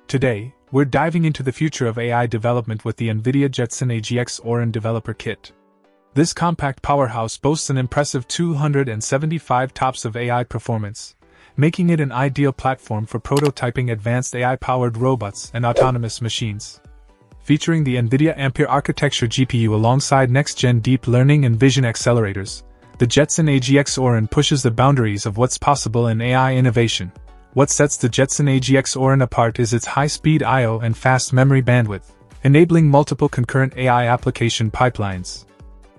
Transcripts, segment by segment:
Today, we're diving into the future of AI development with the NVIDIA Jetson AGX Orin developer kit. This compact powerhouse boasts an impressive 275 TOPS of AI performance, making it an ideal platform for prototyping advanced AI-powered robots and autonomous machines. Featuring the NVIDIA Ampere architecture GPU alongside next-gen deep learning and vision accelerators, the Jetson AGX Orin pushes the boundaries of what's possible in AI innovation. What sets the Jetson AGX Orin apart is its high-speed I/O and fast memory bandwidth, enabling multiple concurrent AI application pipelines.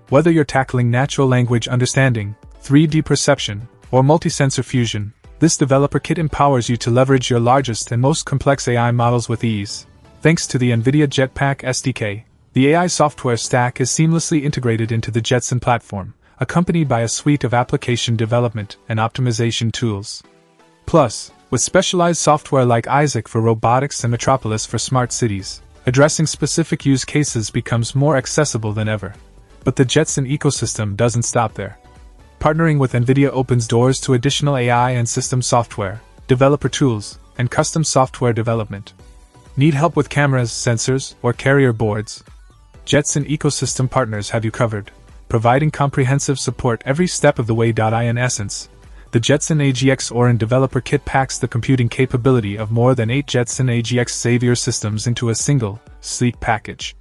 Whether you're tackling natural language understanding, 3D perception, or multi-sensor fusion, this developer kit empowers you to leverage your largest and most complex AI models with ease. Thanks to the NVIDIA Jetpack SDK, the AI software stack is seamlessly integrated into the Jetson platform, accompanied by a suite of application development and optimization tools. Plus, with specialized software like Isaac for robotics and Metropolis for smart cities, addressing specific use cases becomes more accessible than ever. But the Jetson ecosystem doesn't stop there. Partnering with NVIDIA opens doors to additional AI and system software, developer tools, and custom software development. Need help with cameras, sensors, or carrier boards? Jetson ecosystem partners have you covered, providing comprehensive support every step of the way. In essence, the Jetson AGX Orin developer kit packs the computing capability of more than 8 Jetson AGX Xavier systems into a single, sleek package.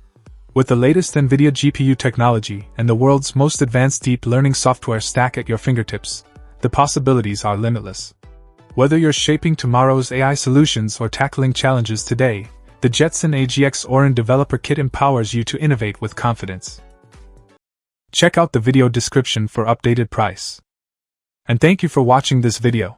With the latest NVIDIA GPU technology and the world's most advanced deep learning software stack at your fingertips, the possibilities are limitless. Whether you're shaping tomorrow's AI solutions or tackling challenges today, the Jetson AGX Orin developer kit empowers you to innovate with confidence. Check out the video description for updated price. And thank you for watching this video.